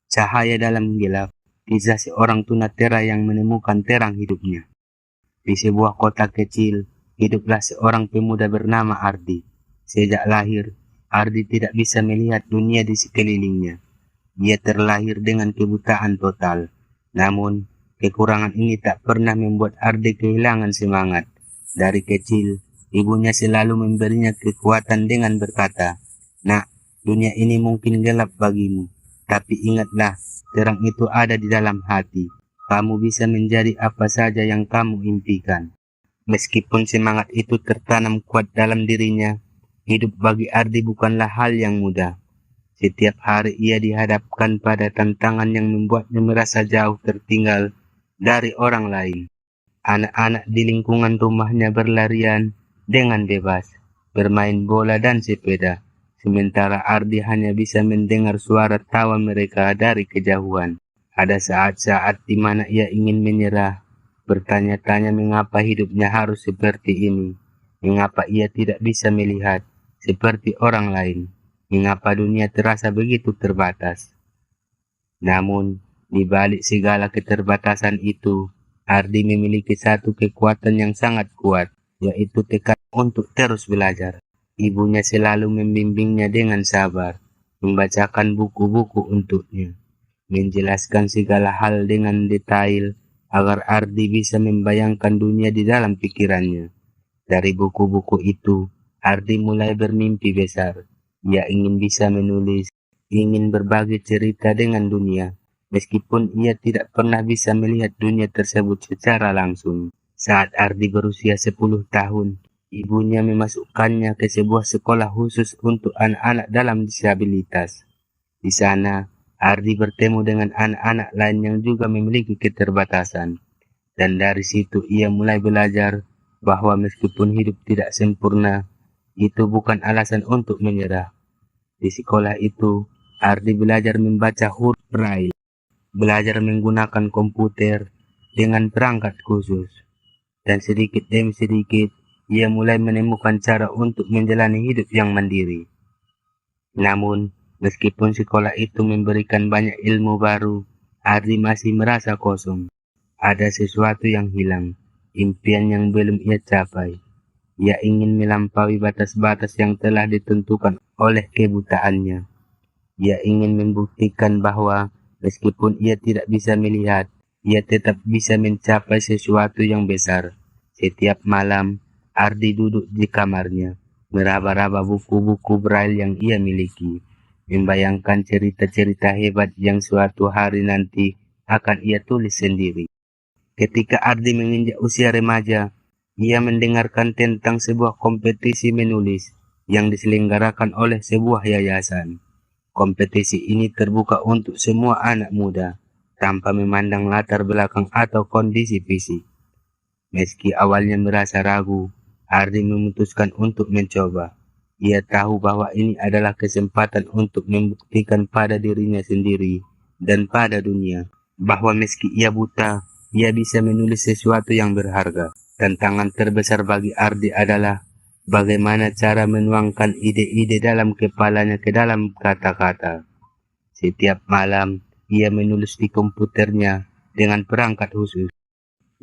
Cahaya dalam gelap, kisah seorang tunanetra yang menemukan terang hidupnya. Di sebuah kota kecil, hiduplah seorang pemuda bernama Ardi. Sejak lahir, Ardi tidak bisa melihat dunia di sekelilingnya. Dia terlahir dengan kebutaan total. Namun, kekurangan ini tak pernah membuat Ardi kehilangan semangat. Dari kecil, ibunya selalu memberinya kekuatan dengan berkata, "Nak, dunia ini mungkin gelap bagimu, tapi ingatlah, terang itu ada di dalam hati. Kamu bisa menjadi apa saja yang kamu impikan." Meskipun semangat itu tertanam kuat dalam dirinya, hidup bagi Ardi bukanlah hal yang mudah. Setiap hari ia dihadapkan pada tantangan yang membuatnya merasa jauh tertinggal dari orang lain. Anak-anak di lingkungan rumahnya berlarian dengan bebas, bermain bola dan sepeda, sementara Ardi hanya bisa mendengar suara tawa mereka dari kejauhan. Ada saat-saat di mana ia ingin menyerah, bertanya-tanya mengapa hidupnya harus seperti ini, mengapa ia tidak bisa melihat seperti orang lain. Mengapa dunia terasa begitu terbatas? Namun, di balik segala keterbatasan itu, Ardi memiliki satu kekuatan yang sangat kuat, yaitu tekad untuk terus belajar. Ibunya selalu membimbingnya dengan sabar, membacakan buku-buku untuknya, menjelaskan segala hal dengan detail, agar Ardi bisa membayangkan dunia di dalam pikirannya. Dari buku-buku itu, Ardi mulai bermimpi besar. Ia ingin bisa menulis, ingin berbagi cerita dengan dunia, meskipun ia tidak pernah bisa melihat dunia tersebut secara langsung. Saat Ardi berusia 10 tahun, ibunya memasukkannya ke sebuah sekolah khusus untuk anak-anak dalam disabilitas. Di sana, Ardi bertemu dengan anak-anak lain yang juga memiliki keterbatasan. Dan dari situ ia mulai belajar bahwa meskipun hidup tidak sempurna, itu bukan alasan untuk menyerah. Di sekolah itu, Ardi belajar membaca huruf Braille, belajar menggunakan komputer dengan perangkat khusus, dan sedikit demi sedikit, ia mulai menemukan cara untuk menjalani hidup yang mandiri. Namun, meskipun sekolah itu memberikan banyak ilmu baru, Ardi masih merasa kosong. Ada sesuatu yang hilang, impian yang belum ia capai. Ia ingin melampaui batas-batas yang telah ditentukan oleh kebutaannya. Ia ingin membuktikan bahwa meskipun ia tidak bisa melihat, ia tetap bisa mencapai sesuatu yang besar. Setiap malam, Ardi duduk di kamarnya, meraba-raba buku-buku Braille yang ia miliki, membayangkan cerita-cerita hebat yang suatu hari nanti akan ia tulis sendiri. Ketika Ardi menginjak usia remaja, ia mendengarkan tentang sebuah kompetisi menulis yang diselenggarakan oleh sebuah yayasan. Kompetisi ini terbuka untuk semua anak muda, tanpa memandang latar belakang atau kondisi fisik. Meski awalnya merasa ragu, Ardi memutuskan untuk mencoba. Ia tahu bahwa ini adalah kesempatan untuk membuktikan pada dirinya sendiri dan pada dunia, bahwa meski ia buta, ia bisa menulis sesuatu yang berharga. Tantangan terbesar bagi Ardi adalah bagaimana cara menuangkan ide-ide dalam kepalanya ke dalam kata-kata. Setiap malam, ia menulis di komputernya dengan perangkat khusus,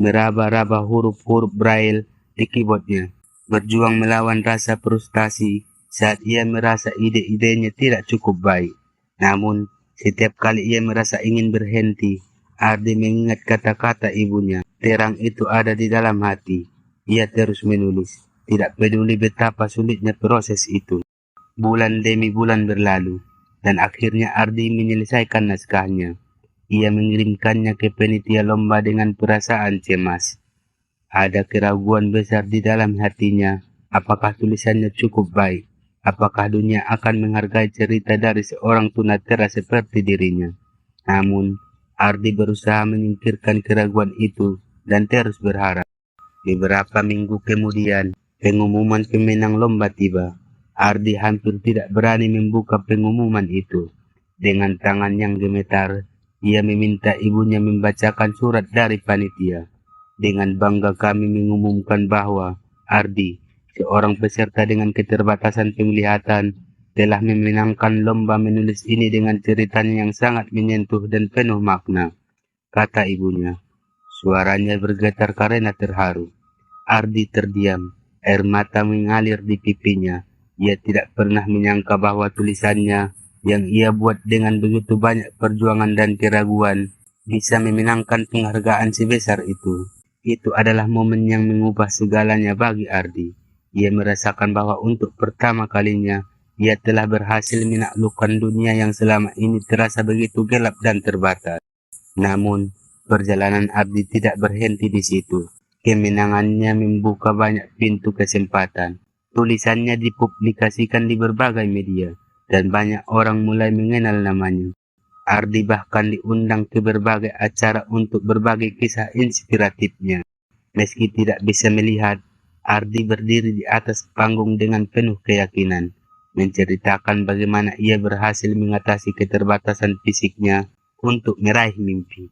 meraba-raba huruf-huruf Braille di keyboardnya, berjuang melawan rasa frustasi saat ia merasa ide-idenya tidak cukup baik. Namun, setiap kali ia merasa ingin berhenti, Ardi mengingat kata-kata ibunya. Terang itu ada di dalam hati. Ia terus menulis, tidak peduli betapa sulitnya proses itu. Bulan demi bulan berlalu, dan akhirnya Ardi menyelesaikan naskahnya. Ia mengirimkannya ke panitia lomba dengan perasaan cemas. Ada keraguan besar di dalam hatinya. Apakah tulisannya cukup baik? Apakah dunia akan menghargai cerita dari seorang tunanetra seperti dirinya? Namun, Ardi berusaha menyingkirkan keraguan itu dan terus berharap. Beberapa minggu kemudian, pengumuman pemenang lomba tiba. Ardi hampir tidak berani membuka pengumuman itu. Dengan tangan yang gemetar, ia meminta ibunya membacakan surat dari panitia. Dengan bangga kami mengumumkan bahwa Ardi, seorang peserta dengan keterbatasan penglihatan, telah memenangkan lomba menulis ini dengan ceritanya yang sangat menyentuh dan penuh makna, kata ibunya. Suaranya bergetar karena terharu. Ardi terdiam, air mata mengalir di pipinya. Ia tidak pernah menyangka bahwa tulisannya yang ia buat dengan begitu banyak perjuangan dan keraguan bisa memenangkan penghargaan sebesar itu. Itu adalah momen yang mengubah segalanya bagi Ardi. Ia merasakan bahwa untuk pertama kalinya ia telah berhasil menaklukkan dunia yang selama ini terasa begitu gelap dan terbatas. Namun, perjalanan Ardi tidak berhenti di situ. Kemenangannya membuka banyak pintu kesempatan. Tulisannya dipublikasikan di berbagai media, dan banyak orang mulai mengenal namanya. Ardi bahkan diundang ke berbagai acara untuk berbagi kisah inspiratifnya. Meski tidak bisa melihat, Ardi berdiri di atas panggung dengan penuh keyakinan, menceritakan bagaimana ia berhasil mengatasi keterbatasan fisiknya untuk meraih mimpi.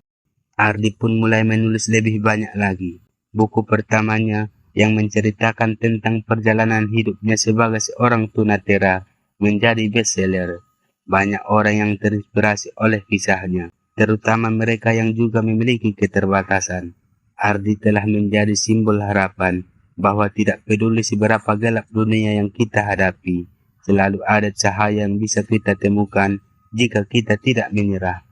Ardi pun mulai menulis lebih banyak lagi. Buku pertamanya yang menceritakan tentang perjalanan hidupnya sebagai seorang tunanetra menjadi bestseller. Banyak orang yang terinspirasi oleh kisahnya, terutama mereka yang juga memiliki keterbatasan. Ardi telah menjadi simbol harapan bahwa tidak peduli seberapa gelap dunia yang kita hadapi, selalu ada cahaya yang bisa kita temukan jika kita tidak menyerah.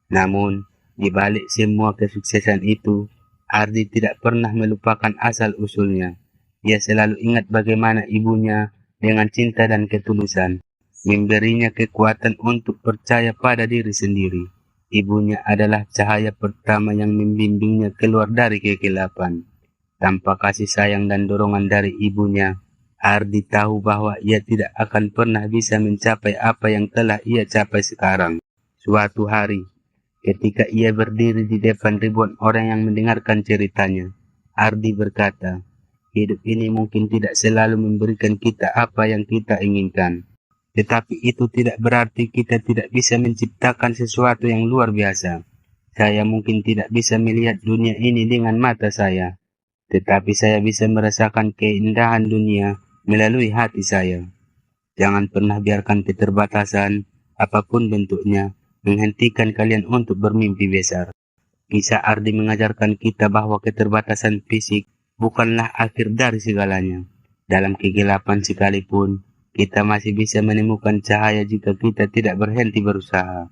Namun, di balik semua kesuksesan itu, Ardi tidak pernah melupakan asal-usulnya. Ia selalu ingat bagaimana ibunya dengan cinta dan ketulusan memberinya kekuatan untuk percaya pada diri sendiri. Ibunya adalah cahaya pertama yang membimbingnya keluar dari kegelapan. Tanpa kasih sayang dan dorongan dari ibunya, Ardi tahu bahwa ia tidak akan pernah bisa mencapai apa yang telah ia capai sekarang. Suatu hari, ketika ia berdiri di depan ribuan orang yang mendengarkan ceritanya, Ardi berkata, hidup ini mungkin tidak selalu memberikan kita apa yang kita inginkan. Tetapi itu tidak berarti kita tidak bisa menciptakan sesuatu yang luar biasa. Saya mungkin tidak bisa melihat dunia ini dengan mata saya, tetapi saya bisa merasakan keindahan dunia melalui hati saya. Jangan pernah biarkan keterbatasan, apapun bentuknya, menghentikan kalian untuk bermimpi besar. Kisah Ardi mengajarkan kita bahwa keterbatasan fisik bukanlah akhir dari segalanya. Dalam kegelapan sekalipun, kita masih bisa menemukan cahaya jika kita tidak berhenti berusaha.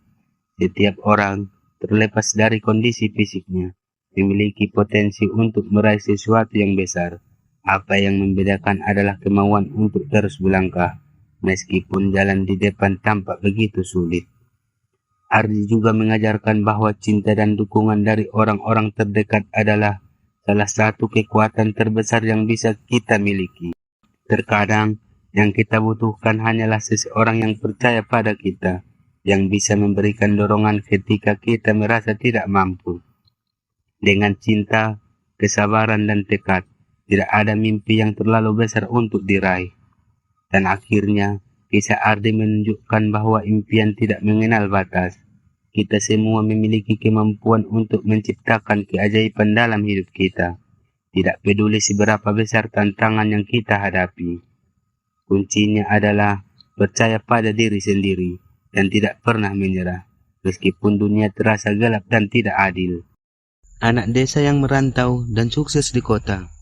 Setiap orang, terlepas dari kondisi fisiknya, memiliki potensi untuk meraih sesuatu yang besar. Apa yang membedakan adalah kemauan untuk terus melangkah, meskipun jalan di depan tampak begitu sulit. Ardi juga mengajarkan bahwa cinta dan dukungan dari orang-orang terdekat adalah salah satu kekuatan terbesar yang bisa kita miliki. Terkadang, yang kita butuhkan hanyalah seseorang yang percaya pada kita, yang bisa memberikan dorongan ketika kita merasa tidak mampu. Dengan cinta, kesabaran, dan tekad, tidak ada mimpi yang terlalu besar untuk diraih. Dan akhirnya, kisah Ardi menunjukkan bahwa impian tidak mengenal batas. Kita semua memiliki kemampuan untuk menciptakan keajaiban dalam hidup kita. Tidak peduli seberapa besar tantangan yang kita hadapi. Kuncinya adalah percaya pada diri sendiri dan tidak pernah menyerah, meskipun dunia terasa gelap dan tidak adil. Anak desa yang merantau dan sukses di kota.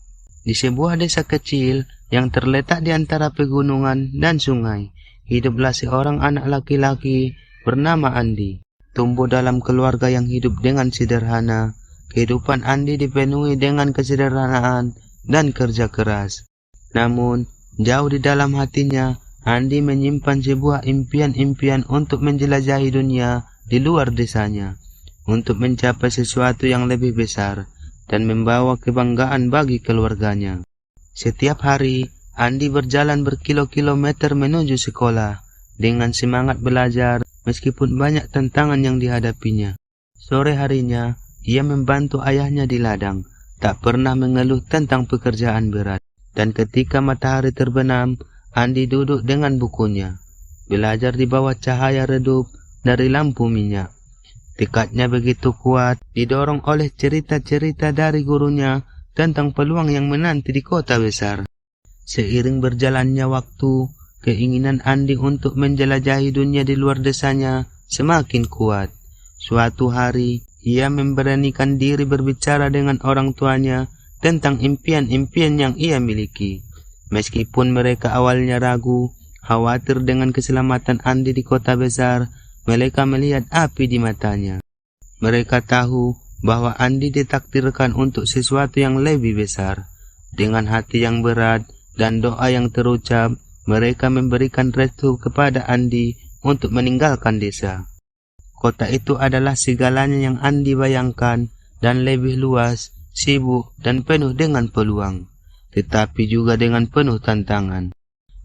Di sebuah desa kecil yang terletak di antara pegunungan dan sungai, hiduplah seorang anak laki-laki bernama Andi. Tumbuh dalam keluarga yang hidup dengan sederhana, kehidupan Andi dipenuhi dengan kesederhanaan dan kerja keras. Namun, jauh di dalam hatinya, Andi menyimpan sebuah impian-impian untuk menjelajahi dunia di luar desanya, untuk mencapai sesuatu yang lebih besar dan membawa kebanggaan bagi keluarganya. Setiap hari, Andi berjalan berkilo-kilometer menuju sekolah dengan semangat belajar meskipun banyak tantangan yang dihadapinya. Sore harinya, ia membantu ayahnya di ladang, tak pernah mengeluh tentang pekerjaan berat. Dan ketika matahari terbenam, Andi duduk dengan bukunya, belajar di bawah cahaya redup dari lampu minyak. Tekadnya begitu kuat, didorong oleh cerita-cerita dari gurunya tentang peluang yang menanti di kota besar. Seiring berjalannya waktu, keinginan Andi untuk menjelajahi dunia di luar desanya semakin kuat. Suatu hari, ia memberanikan diri berbicara dengan orang tuanya tentang impian-impian yang ia miliki. Meskipun mereka awalnya ragu, khawatir dengan keselamatan Andi di kota besar, mereka melihat api di matanya. Mereka tahu bahwa Andi ditakdirkan untuk sesuatu yang lebih besar. Dengan hati yang berat dan doa yang terucap, mereka memberikan restu kepada Andi untuk meninggalkan desa. Kota itu adalah segalanya yang Andi bayangkan dan lebih luas, sibuk, dan penuh dengan peluang, tetapi juga dengan penuh tantangan.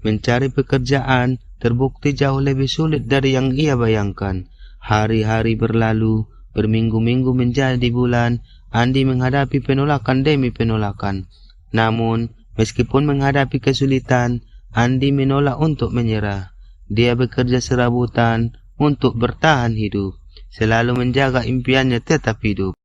Mencari pekerjaan terbukti jauh lebih sulit dari yang ia bayangkan. Hari-hari berlalu, berminggu-minggu menjadi bulan, Andi menghadapi penolakan demi penolakan. Namun, meskipun menghadapi kesulitan, Andi menolak untuk menyerah. Dia bekerja serabutan untuk bertahan hidup, selalu menjaga impiannya tetap hidup.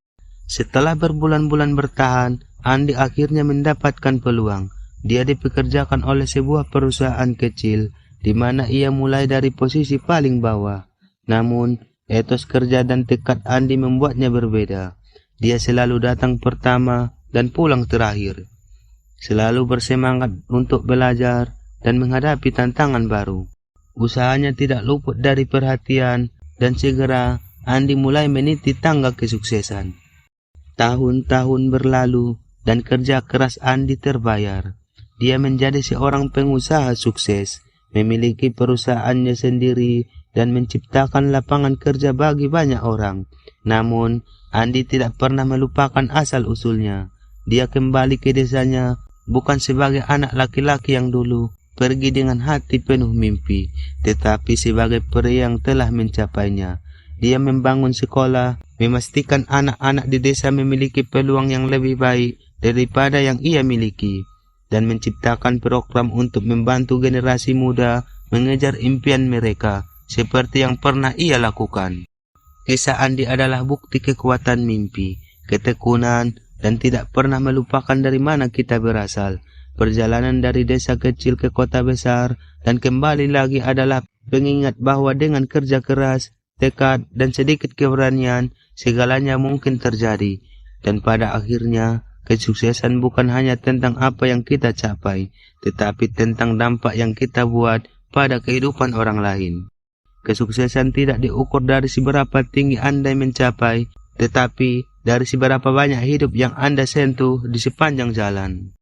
Setelah berbulan-bulan bertahan, Andi akhirnya mendapatkan peluang. Dia dipekerjakan oleh sebuah perusahaan kecil, di mana ia mulai dari posisi paling bawah. Namun, etos kerja dan tekad Andi membuatnya berbeda. Dia selalu datang pertama dan pulang terakhir. Selalu bersemangat untuk belajar dan menghadapi tantangan baru. Usahanya tidak luput dari perhatian, dan segera Andi mulai meniti tangga kesuksesan. Tahun-tahun berlalu, dan kerja keras Andi terbayar. Dia menjadi seorang pengusaha sukses, memiliki perusahaannya sendiri, dan menciptakan lapangan kerja bagi banyak orang. Namun, Andi tidak pernah melupakan asal-usulnya. Dia kembali ke desanya, bukan sebagai anak laki-laki yang dulu pergi dengan hati penuh mimpi, tetapi sebagai pria yang telah mencapainya. Dia membangun sekolah, memastikan anak-anak di desa memiliki peluang yang lebih baik daripada yang ia miliki, dan menciptakan program untuk membantu generasi muda mengejar impian mereka, seperti yang pernah ia lakukan. Kisah Andi adalah bukti kekuatan mimpi, ketekunan, dan tidak pernah melupakan dari mana kita berasal. Perjalanan dari desa kecil ke kota besar dan kembali lagi adalah pengingat bahwa dengan kerja keras, tekad, dan sedikit keberanian, segalanya mungkin terjadi. Dan pada akhirnya, kesuksesan bukan hanya tentang apa yang kita capai, tetapi tentang dampak yang kita buat pada kehidupan orang lain. Kesuksesan tidak diukur dari seberapa tinggi Anda mencapai, tetapi dari seberapa banyak hidup yang Anda sentuh di sepanjang jalan.